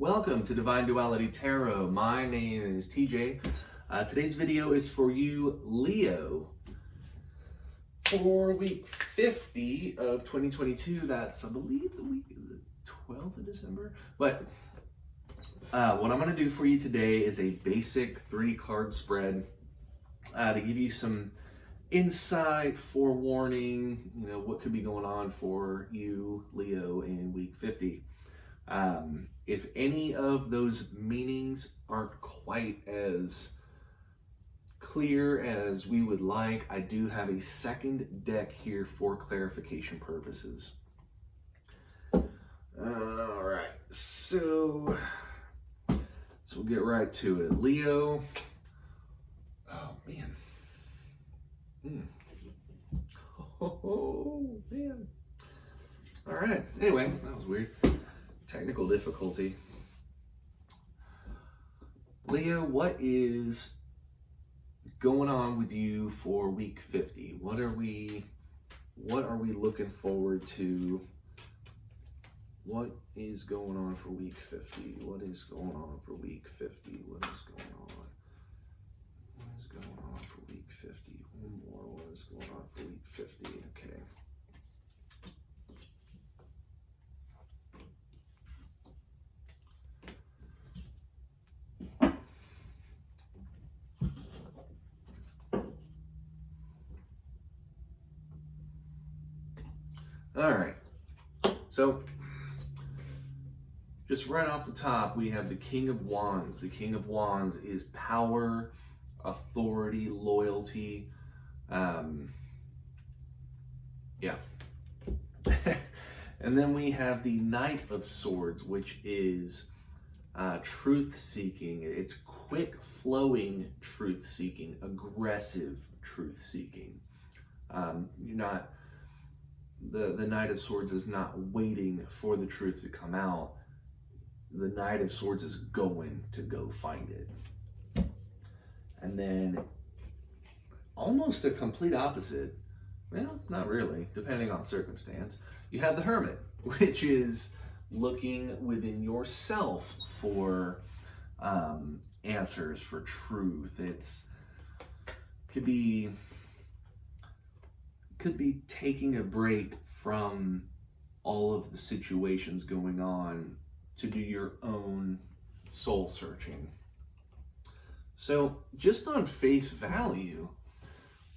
Welcome to Divine Duality Tarot. My name is TJ. Today's video is for you, Leo, for week 50 of 2022. That's, I believe, the week of the 12th of December. But what I'm going to do for you today is a basic 3-card spread to give you some insight, forewarning, what could be going on for you, Leo, in week 50. If any of those meanings aren't quite as clear as we would like, I do have a second deck here for clarification purposes. All right, so we'll get right to it. Leo, oh man. Oh man. All right, anyway, that was weird. Technical difficulty. Leo, what is going on with you for week 50? What are we looking forward to? What is going on for week 50? What is going on for week 50? What is going on? What is going on for week 50? One more. What is going on for week 50? Okay. All right, so just right off the top, we have the King of Wands. The King of Wands is power, authority, loyalty. Yeah. And then we have the Knight of Swords, which is truth-seeking. It's quick-flowing truth-seeking, aggressive truth-seeking. You're not... The Knight of Swords is not waiting for the truth to come out. The Knight of Swords is going to go find it. And then almost a complete opposite, well, not really, depending on circumstance, you have the Hermit, which is looking within yourself for answers, for truth. Could be taking a break from all of the situations going on to do your own soul searching. So just on face value,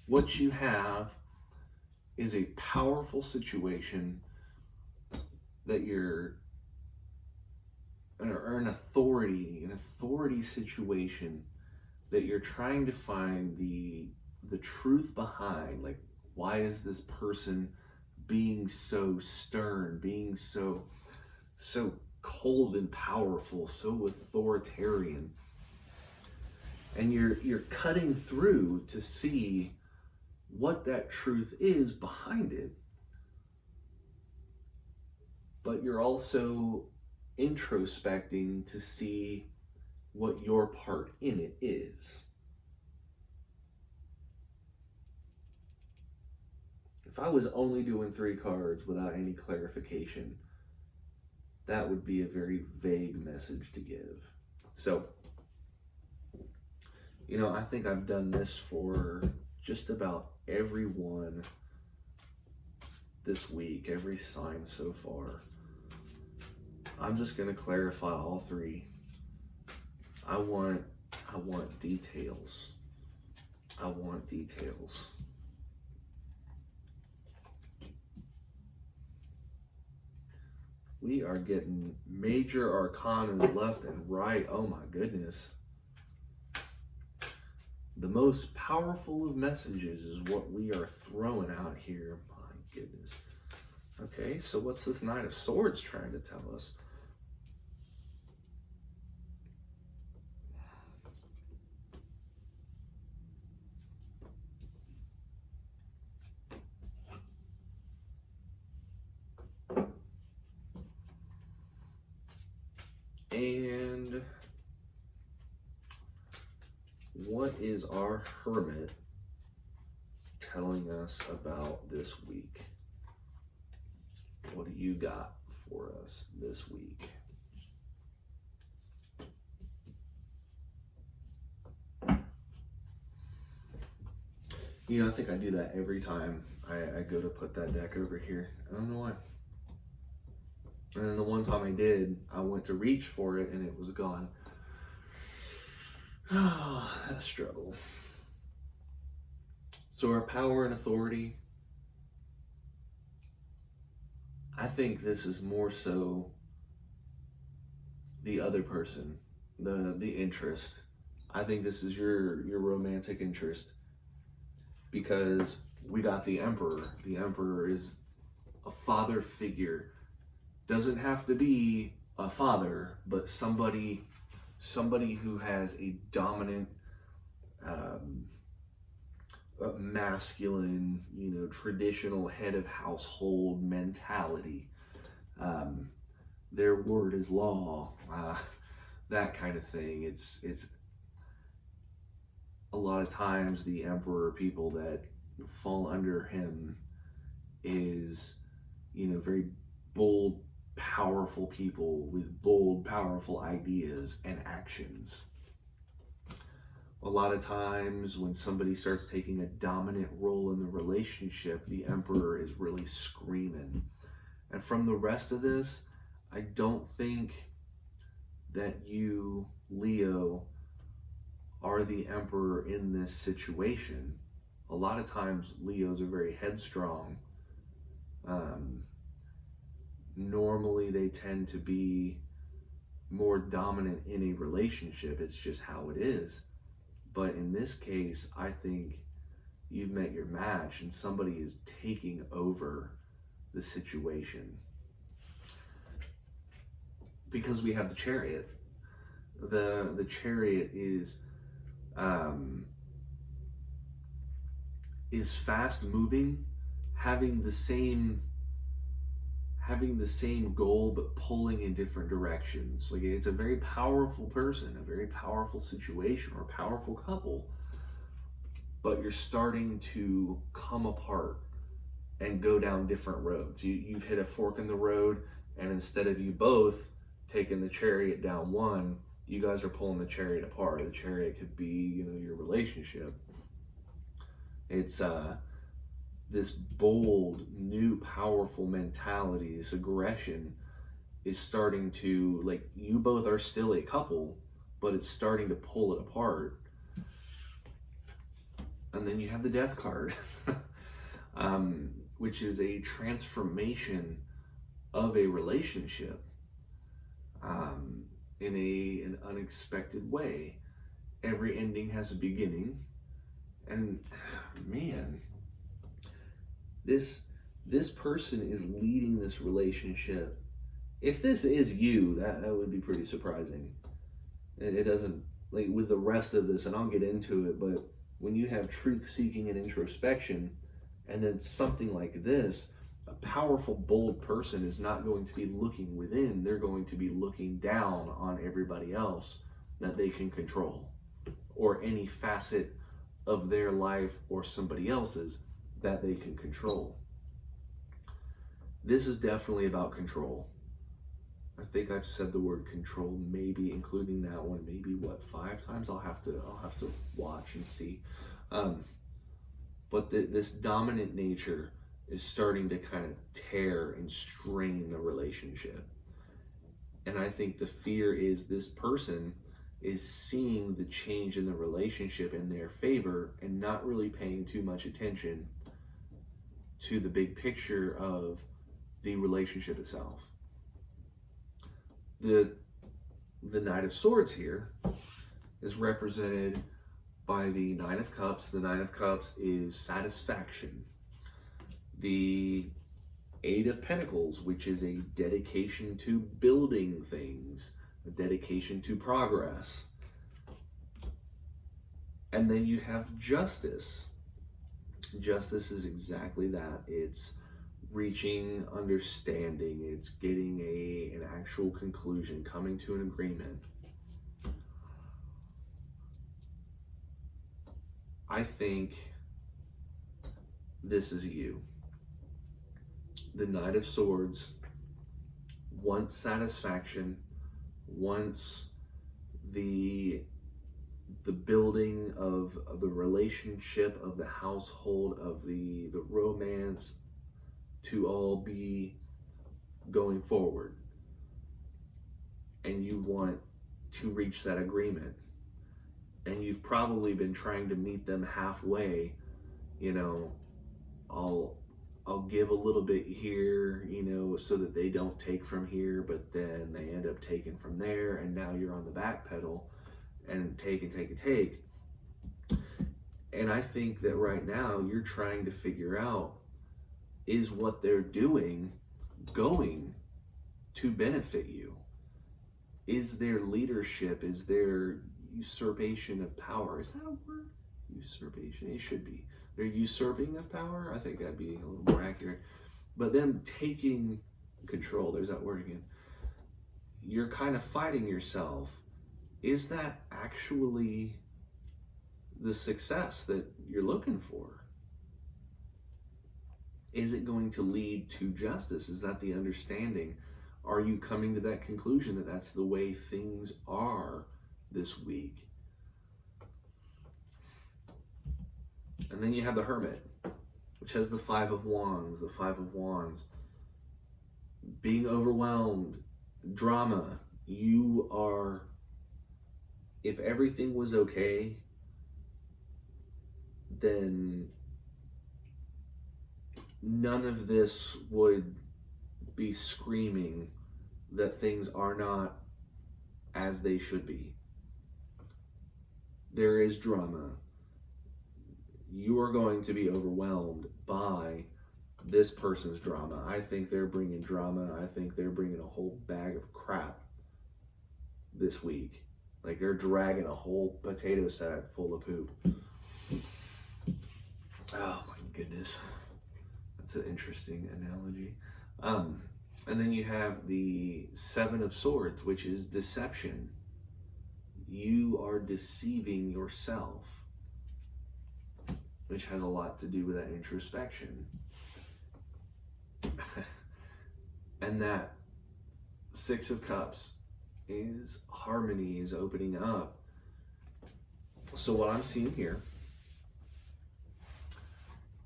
what you have is a powerful situation that or an authority situation that you're trying to find the truth behind. Like, why is this person being so stern, being so cold and powerful, so authoritarian? And you're cutting through to see what that truth is behind it. But you're also introspecting to see what your part in it is. If I was only doing 3 cards without any clarification, that would be a very vague message to give. So, I think I've done this for just about everyone this week, every sign so far. I'm just going to clarify all 3. I want details. I want details. We are getting major arcana left and right. Oh my goodness. The most powerful of messages is what we are throwing out here. My goodness. Okay, so what's this Knight of Swords trying to tell us? And what is our Hermit telling us about this week? What do you got for us this week? You know, I think I do that every time I go to put that deck over here. I don't know why. And then the one time I did, I went to reach for it and it was gone. Oh, that struggle. So our power and authority, I think this is more so the other person, the interest. I think this is your romantic interest, because we got the Emperor. The Emperor is a father figure. Doesn't have to be a father, but somebody who has a dominant, a masculine, you know, traditional head of household mentality. Their word is law, that kind of thing. It's a lot of times the Emperor, people that fall under him is, you know, very bold, powerful people with bold, powerful ideas and actions. A lot of times when somebody starts taking a dominant role in the relationship, the Emperor is really screaming. And from the rest of this, I don't think that you, Leo, are the Emperor in this situation. A lot of times Leos are very headstrong. Normally they tend to be more dominant in a relationship. It's just how it is. But in this case, I think you've met your match and somebody is taking over the situation. Because we have the Chariot. The Chariot is fast moving, having the same goal but pulling in different directions. Like, it's a very powerful person, a very powerful situation, or a powerful couple, but you're starting to come apart and go down different roads. You've hit a fork in the road, and instead of you both taking the Chariot down one, you guys are pulling the Chariot apart. The Chariot could be, you know, your relationship. It's this bold, new, powerful mentality, this aggression is starting to, like, you both are still a couple, but it's starting to pull it apart. And then you have the Death card, which is a transformation of a relationship in an unexpected way. Every ending has a beginning, and man, this person is leading this relationship. If this is you, that would be pretty surprising. It doesn't, like, with the rest of this, and I'll get into it, but when you have truth seeking and introspection, and then something like this, a powerful, bold person is not going to be looking within. They're going to be looking down on everybody else that they can control, or any facet of their life or somebody else's that they can control. This is definitely about control. I think I've said the word control, maybe including that one, maybe 5 times. I'll have to watch and see. But this dominant nature is starting to kind of tear and strain the relationship. And I think the fear is this person is seeing the change in the relationship in their favor and not really paying too much attention to the big picture of the relationship itself. The Knight of Swords here is represented by the Nine of Cups. The Nine of Cups is satisfaction. The Eight of Pentacles, which is a dedication to building things, a dedication to progress. And then you have Justice. Justice is exactly that. It's reaching understanding. It's getting an actual conclusion, coming to an agreement. I think this is you. The Knight of Swords wants satisfaction, wants the the building of the relationship, of the household, of the romance to all be going forward. And you want to reach that agreement. And you've probably been trying to meet them halfway. You know, I'll give a little bit here, you know, so that they don't take from here, but then they end up taking from there, and now you're on the back pedal and take and take and take. And I think that right now you're trying to figure out, is what they're doing going to benefit you? Is their leadership, is their usurpation of power, is that a word? Usurpation? It should be. They're usurping of power? I think that'd be a little more accurate. But them taking control, there's that word again. You're kind of fighting yourself. Is that actually the success that you're looking for? Is it going to lead to justice? Is that the understanding? Are you coming to that conclusion that that's the way things are this week? And then you have the Hermit, which has the Five of Wands. The Five of Wands. Being overwhelmed, drama. You are, if everything was okay, then none of this would be screaming that things are not as they should be. There is drama. You are going to be overwhelmed by this person's drama. I think they're bringing drama. I think they're bringing a whole bag of crap this week. Like they're dragging a whole potato sack full of poop. Oh my goodness. That's an interesting analogy. And then you have the Seven of Swords, which is deception. You are deceiving yourself, which has a lot to do with that introspection. And that Six of Cups is harmony, is opening up. So what I'm seeing here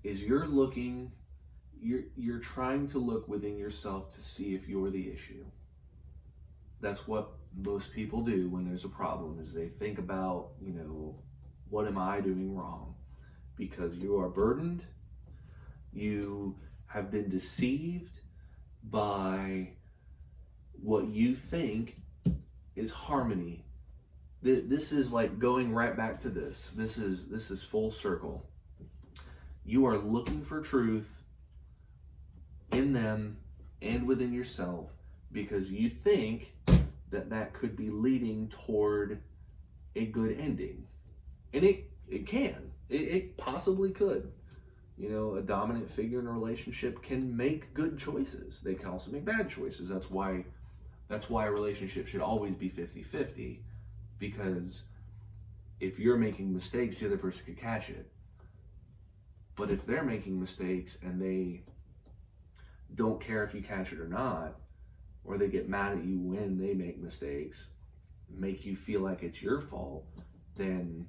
is you're trying to look within yourself to see if you're the issue. That's what most people do when there's a problem, is they think about, you know, what am I doing wrong? Because you are burdened, you have been deceived by what you think is harmony. This is like going right back to this. This is full circle. You are looking for truth in them and within yourself because you think that that could be leading toward a good ending. And it can. It possibly could. You know, a dominant figure in a relationship can make good choices. They can also make bad choices. That's why a relationship should always be 50-50, because if you're making mistakes, the other person could catch it. But if they're making mistakes and they don't care if you catch it or not, or they get mad at you when they make mistakes, make you feel like it's your fault, then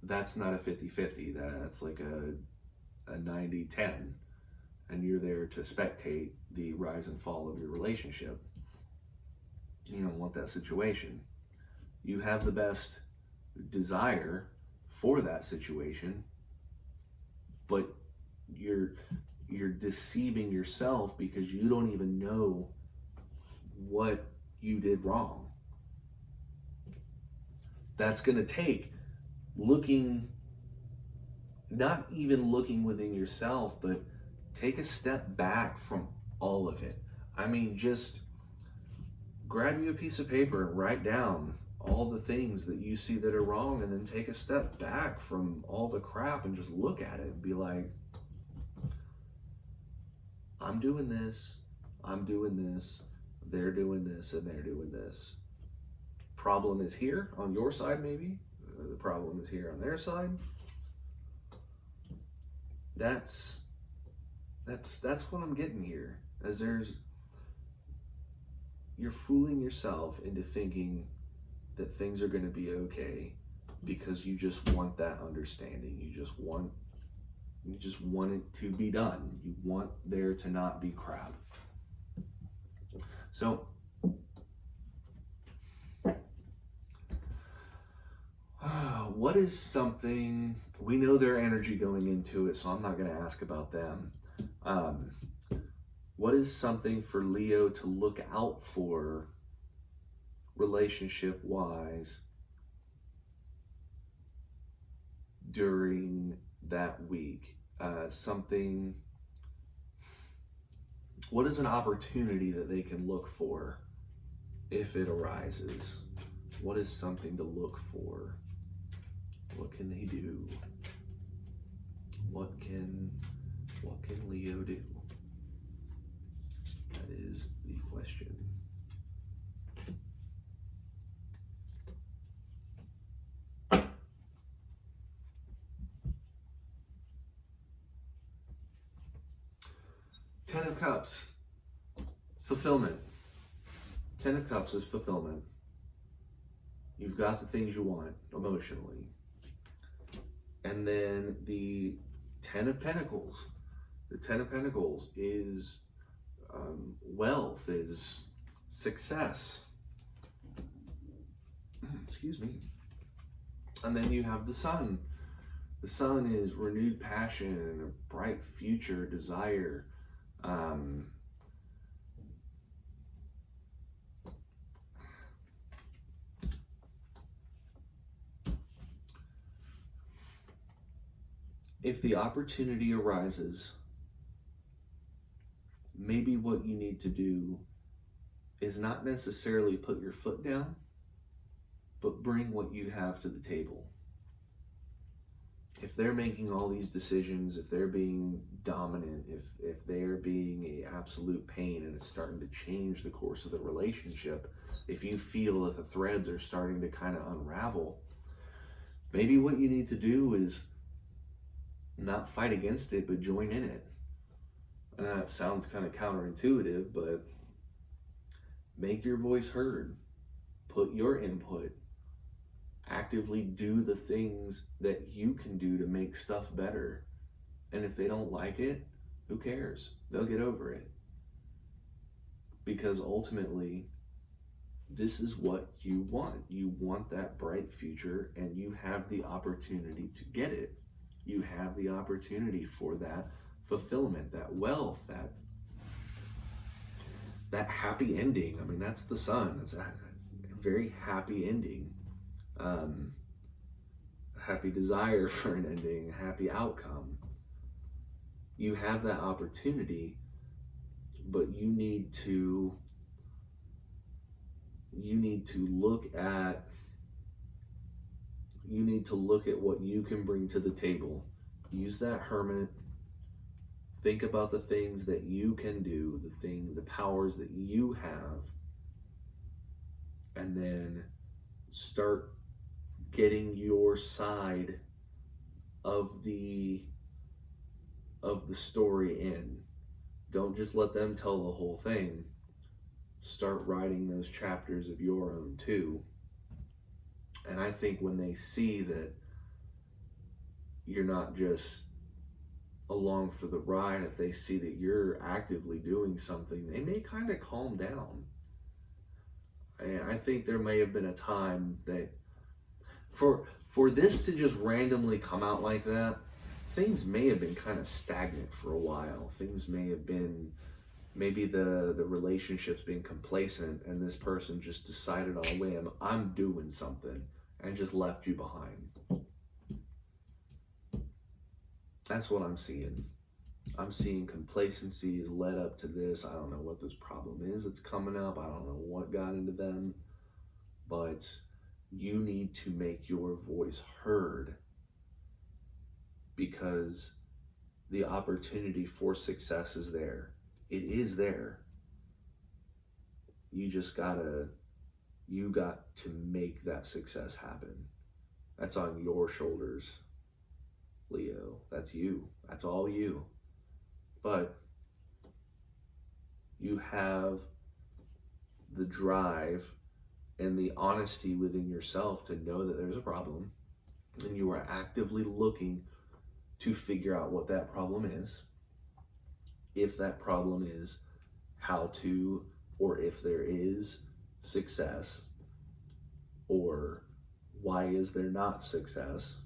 that's not a 50-50. That's like a 90-10. And you're there to spectate the rise and fall of your relationship. You don't want that situation. You have the best desire for that situation, but you're deceiving yourself because you don't even know what you did wrong. That's going to take not even looking within yourself, but take a step back from all of it. I mean, just grab you a piece of paper and write down all the things that you see that are wrong, and then take a step back from all the crap and just look at it and be like, I'm doing this, they're doing this, and they're doing this. Problem is here on your side, maybe. The problem is here on their side. That's what I'm getting here. As you're fooling yourself into thinking that things are going to be okay because you just want that understanding. You just want it to be done. You want there to not be crap. So what is something, we know their energy going into it, so I'm not going to ask about them. What is something for Leo to look out for relationship wise during that week? What is an opportunity that they can look for if it arises? What is something to look for? What can they do? What can Leo do? That is the question. Ten of Cups, fulfillment. Ten of Cups is fulfillment. You've got the things you want emotionally. And then the Ten of Pentacles. The Ten of Pentacles is wealth, is success. Excuse me. And then you have the Sun. The Sun is renewed passion, a bright future, desire. If the opportunity arises, maybe what you need to do is not necessarily put your foot down, but bring what you have to the table. If they're making all these decisions, if they're being dominant, if they're being an absolute pain and it's starting to change the course of the relationship, if you feel that the threads are starting to kind of unravel, maybe what you need to do is not fight against it, but join in it. And that sounds kind of counterintuitive, but make your voice heard. Put your input. Actively do the things that you can do to make stuff better. And if they don't like it, who cares? They'll get over it. Because ultimately, this is what you want. You want that bright future, and you have the opportunity to get it. You have the opportunity for that fulfillment, that wealth, that happy ending. I mean, that's the Sun. It's a very happy ending. Happy desire for an ending, happy outcome. You have that opportunity, but you need to look at what you can bring to the table. Use that Hermit. Think about the things that you can do, the powers that you have, and then start getting your side of the story in. Don't just let them tell the whole thing. Start writing those chapters of your own too. And I think when they see that you're not just along for the ride, if they see that you're actively doing something, they may kind of calm down. I think there may have been a time that for this to just randomly come out like that, things may have been kind of stagnant for a while. Things may have been, maybe the relationship's been complacent and this person just decided on a whim, I'm doing something, and just left you behind. That's what I'm seeing. I'm seeing complacency has led up to this. I don't know what this problem is that's coming up. I don't know what got into them, but you need to make your voice heard, because the opportunity for success is there. It is there. You got to make that success happen. That's on your shoulders, Leo. That's you. That's all you. But you have the drive and the honesty within yourself to know that there's a problem, and you are actively looking to figure out what that problem is, if that problem is how to, or if there is success, or why is there not success,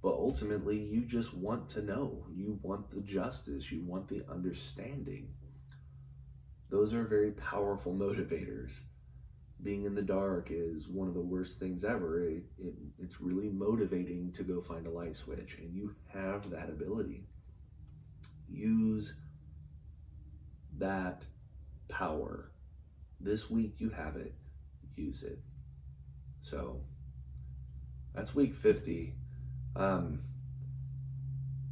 but ultimately you just want to know. You want the justice, you want the understanding. Those are very powerful motivators. Being in the dark is one of the worst things ever. It's really motivating to go find a light switch, and you have that ability. Use that power. This week you have it, use it. So that's week 50.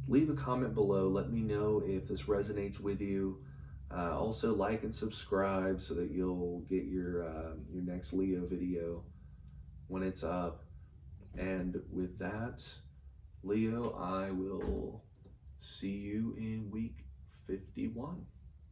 Leave a comment below. Let me know if this resonates with you. Also like and subscribe so that you'll get your next Leo video when it's up. And with that, Leo, I will see you in week 51.